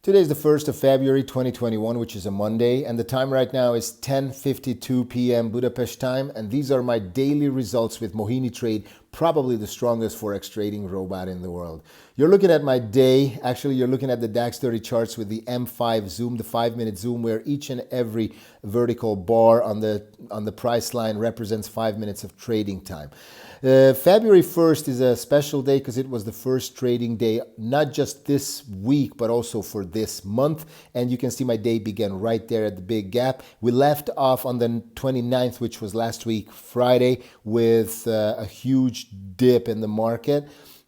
Today is the 1st of February 2021, which is a Monday, and the time right now is 10:52 p.m. Budapest time, and these are my daily results with Mohini Trade, probably the strongest forex trading robot in the world. You're looking at my day. Actually, you're looking at the DAX 30 charts with the M5 zoom, the 5-minute zoom, where each and every vertical bar on the price line represents 5 minutes of trading time. February 1st is a special day because it was the first trading day, not just this week, but also for this month. And you can see my day began right there at the big gap. We left off on the 29th, which was last week, Friday, with a huge dip in the market.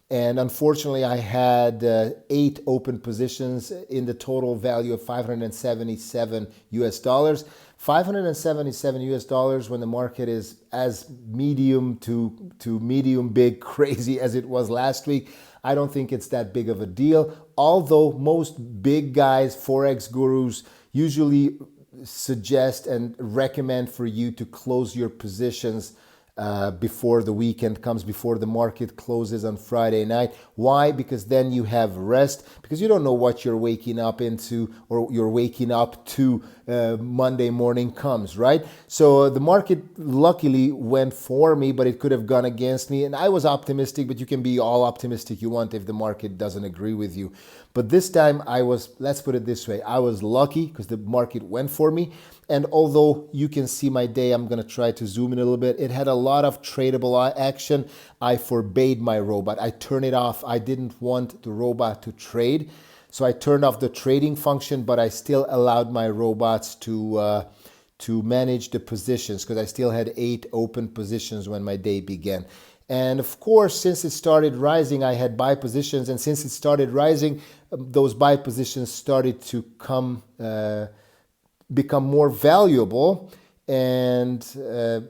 And unfortunately, I had 8 open positions in the total value of 577 US dollars. 577 US dollars when the market is as medium to medium big crazy as it was last week. I don't think it's that big of a deal. Although most big guys, Forex gurus, usually suggest and recommend for you to close your positions before the weekend comes, before the market closes on Friday night. Why? Because then you have rest, because you don't know what you're waking up into or you're waking up to Monday morning comes, right? So the market luckily went for me, but it could have gone against me. And I was optimistic, but you can be all optimistic you want if the market doesn't agree with you. But this time I was, let's put it this way, I was lucky because the market went for me. And although you can see my day, I'm going to try to zoom in a little bit. It had a lot of tradable action. I forbade my robot. I turned it off. I didn't want the robot to trade. So I turned off the trading function, but I still allowed my robots to manage the positions because I still had 8 open positions when my day began. And of course, since it started rising, I had buy positions. And since it started rising, those buy positions started to become more valuable, and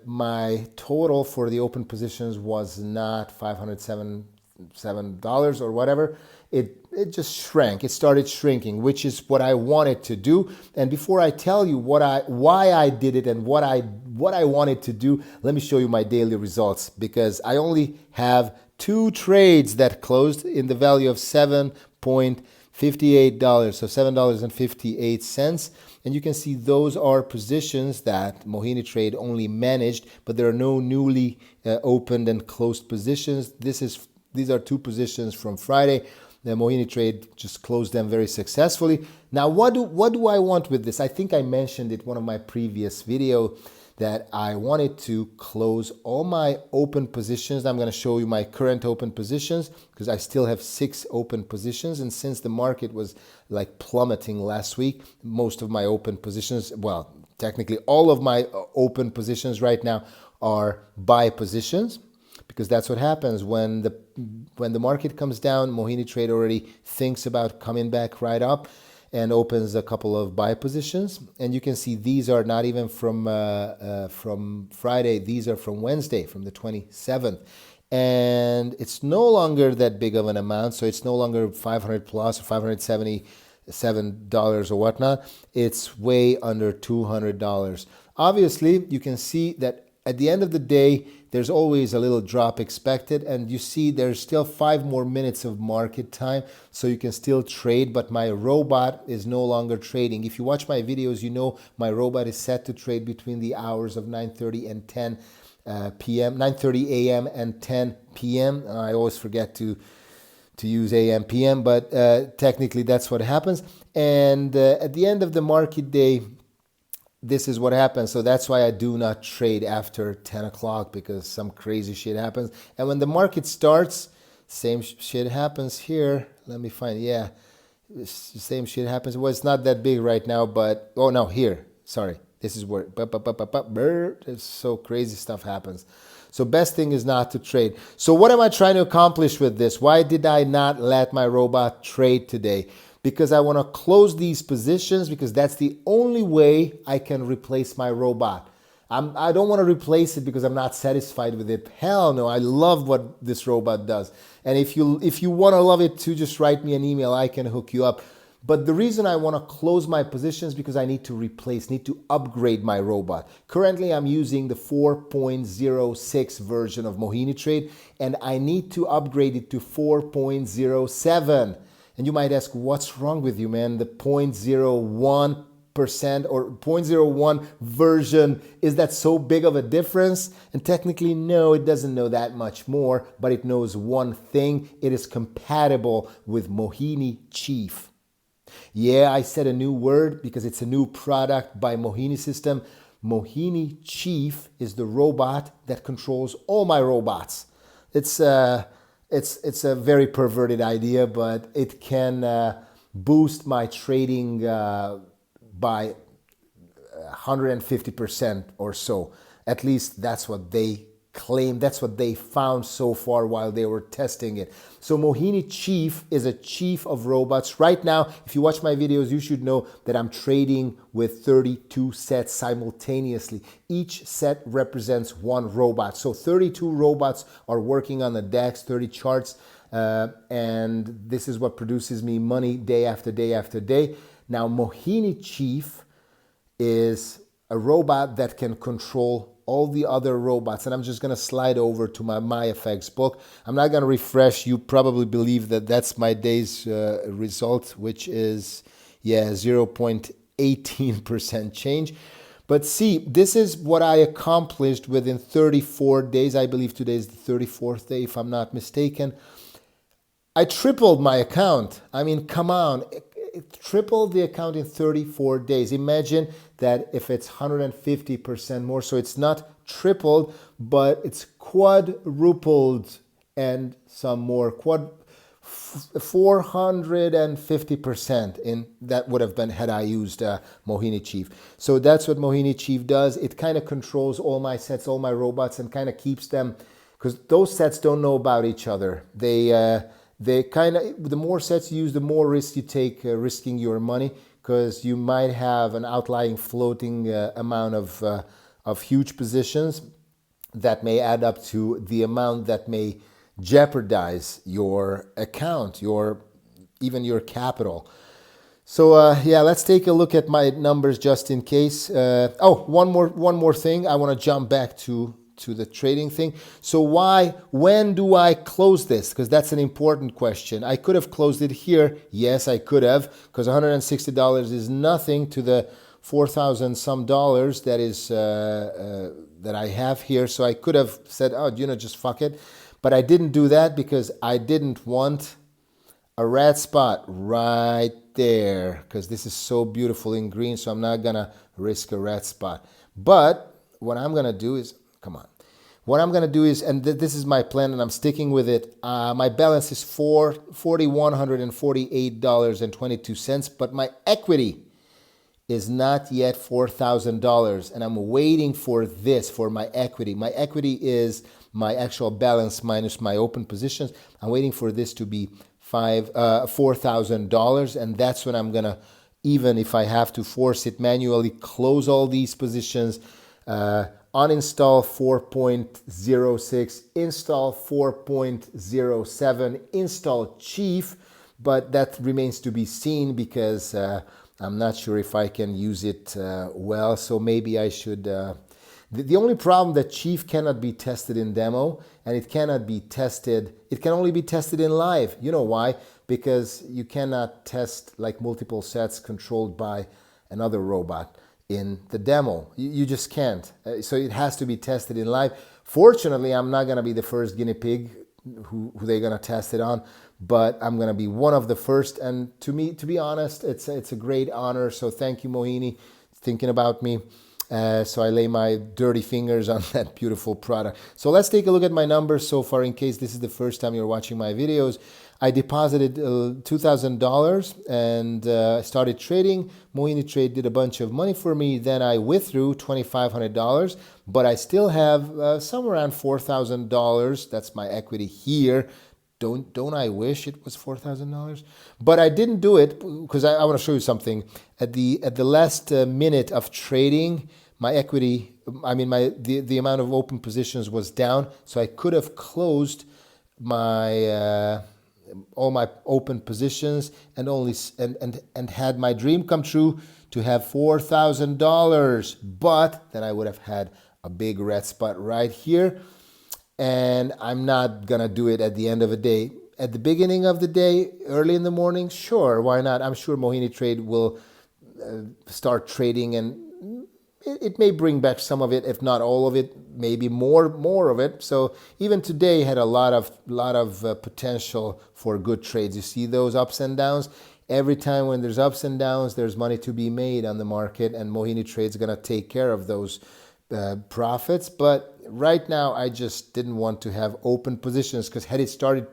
my total for the open positions was not $507 or whatever. It just shrank. It started shrinking, which is what I wanted to do. And before I tell you why I did it and what I wanted to do, let me show you my daily results, because I only have 2 trades that closed in the value of $7.58, so $7.58. And you can see those are positions that Mohini Trade only managed, but there are no newly opened and closed positions. These are 2 positions from Friday. The Mohini Trade just closed them very successfully. Now, what do I want with this? I think I mentioned it in one of my previous videos that I wanted to close all my open positions. I'm going to show you my current open positions because I still have 6 open positions. And since the market was like plummeting last week, most of my open positions, well, technically all of my open positions right now are buy positions, because that's what happens when the market comes down. Mohini Trade already thinks about coming back right up and opens a couple of buy positions. And you can see these are not even from Friday. These are from Wednesday, from the 27th. And it's no longer that big of an amount. So it's no longer 500 plus or $577 or whatnot. It's way under $200. Obviously, you can see that at the end of the day, there's always a little drop expected, and you see there's still 5 more minutes of market time, so you can still trade, but my robot is no longer trading. If you watch my videos, you know my robot is set to trade between the hours of 9:30 and 10 p.m., 9:30 a.m. and 10 p.m. I always forget to use AM, PM, but technically that's what happens. And at the end of the market day, this is what happens. So that's why I do not trade after 10 o'clock, because some crazy shit happens. And when the market starts, same shit happens here. Let me find, yeah, same shit happens. Well, it's not that big right now, but, oh no, here, sorry. This is where, it's so crazy stuff happens. So best thing is not to trade. So what am I trying to accomplish with this? Why did I not let my robot trade today? Because I want to close these positions, because that's the only way I can replace my robot. I don't want to replace it because I'm not satisfied with it. Hell no, I love what this robot does. And if you want to love it too, just write me an email. I can hook you up. But the reason I want to close my positions because I need to upgrade my robot. Currently, I'm using the 4.06 version of Mohini Trade, and I need to upgrade it to 4.07. And you might ask, what's wrong with you, man? The 0.01% or 0.01 version, is that so big of a difference? And technically, no, it doesn't know that much more, but it knows one thing: it is compatible with Mohini Chief. Yeah, I said a new word because it's a new product by Mohini System. Mohini Chief is the robot that controls all my robots. It's a very perverted idea, but it can boost my trading by 150% or so. At least that's what they claim. That's what they found so far while they were testing it. So Mohini Chief is a chief of robots. Right now, if you watch my videos, you should know that I'm trading with 32 sets simultaneously. Each set represents one robot. So 32 robots are working on the DAX, 30 charts, and this is what produces me money day after day after day. Now, Mohini Chief is a robot that can control all the other robots. And I'm just going to slide over to my MyFX book. I'm not going to refresh. You probably believe that that's my day's result, which is, 0.18% change. But see, this is what I accomplished within 34 days. I believe today is the 34th day, if I'm not mistaken. I tripled my account. I mean, come on. It tripled the account in 34 days. Imagine that if it's 150% more. So it's not tripled, but it's quadrupled and some more. 450% in that would have been had I used Mohini Chief. So that's what Mohini Chief does. It kind of controls all my sets, all my robots, and kind of keeps them, because those sets don't know about each other. They kind of, the more sets you use, the more risk you take risking your money, because you might have an outlying floating amount of huge positions that may add up to the amount that may jeopardize your account, even your capital. So let's take a look at my numbers just in case. One more thing. I want to jump back to the trading thing. So when do I close this? Because that's an important question. I could have closed it here. Yes, I could have, because $160 is nothing to the 4,000 some dollars that is that I have here. So I could have said, just fuck it. But I didn't do that because I didn't want a red spot right there, because this is so beautiful in green. So I'm not gonna risk a red spot. But what I'm gonna do is, and this is my plan, and I'm sticking with it. My balance is $4,148.22, but my equity is not yet $4,000, and I'm waiting for this, for my equity. My equity is my actual balance minus my open positions. I'm waiting for this to be $4,000, and that's when I'm gonna, even if I have to force it manually, close all these positions. Uninstall 4.06, install 4.07, install Chief, but that remains to be seen because I'm not sure if I can use it well, so maybe I should. The only problem that Chief cannot be tested in demo, and it cannot be tested, it can only be tested in live. You know why? Because you cannot test like multiple sets controlled by another robot in the demo. You just can't. So it has to be tested in live. Fortunately, I'm not going to be the first guinea pig who they're going to test it on, but I'm going to be one of the first. And to be honest, it's a great honor. So thank you, Mohini, thinking about me. So I lay my dirty fingers on that beautiful product. So let's take a look at my numbers so far, in case this is the first time you're watching my videos. I deposited $2,000 and started trading. Mohini Trade did a bunch of money for me. Then I withdrew $2,500, but I still have somewhere around $4,000. That's my equity here. Don't I wish it was $4,000? But I didn't do it because I want to show you something. At the last minute of trading, my equity, the amount of open positions was down, so I could have closed my all my open positions and had my dream come true to have $4,000. But then I would have had a big red spot right here. And I'm not gonna do it at the end of the day. at the beginning of the day, early in the morning, sure, why not? I'm sure Mohini Trade will start trading, and it may bring back some of it, if not all of it, maybe more of it. So even today had a lot of potential for good trades. You see those ups and downs. Every time when there's ups and downs, there's money to be made on the market, and Mohini Trade's going to take care of those profits. But right now, I just didn't want to have open positions, because had it started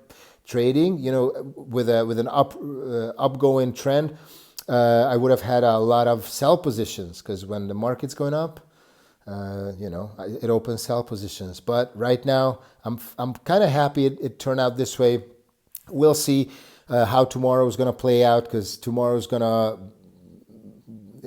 trading, with an upgoing trend, I would have had a lot of sell positions, because when the market's going up, it opens sell positions. But right now, I'm kind of happy it turned out this way. We'll see how tomorrow is going to play out, because tomorrow's going to,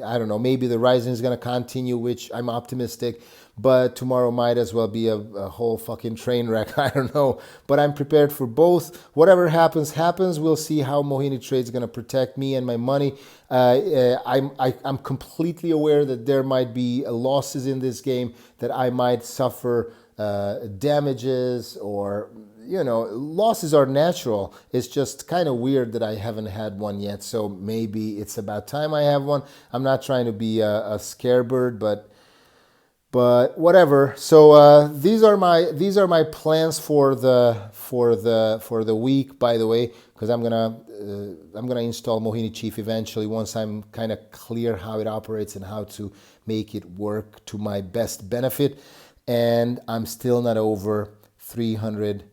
I don't know, maybe the rising is going to continue, which I'm optimistic, but tomorrow might as well be a whole fucking train wreck. I don't know, but I'm prepared for both. Whatever happens. We'll see how Mohini Trade is going to protect me and my money. I'm completely aware that there might be losses in this game, that I might suffer damages, or losses are natural. It's just kind of weird that I haven't had one yet. So maybe it's about time I have one. I'm not trying to be a scarebird, but whatever. So these are my plans for the week. By the way, because I'm gonna install Mohini Chief eventually, once I'm kind of clear how it operates and how to make it work to my best benefit. And I'm still not over 300%,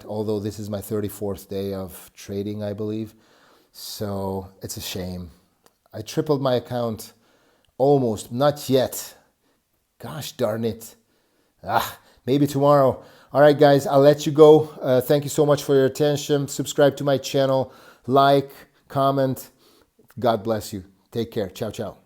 although this is my 34th day of trading, I believe. So it's a shame. I tripled my account, almost, not yet. Gosh darn it. Maybe tomorrow. All right, guys, I'll let you go. Thank you so much for your attention. Subscribe to my channel, like, comment. God bless you. Take care. Ciao, ciao.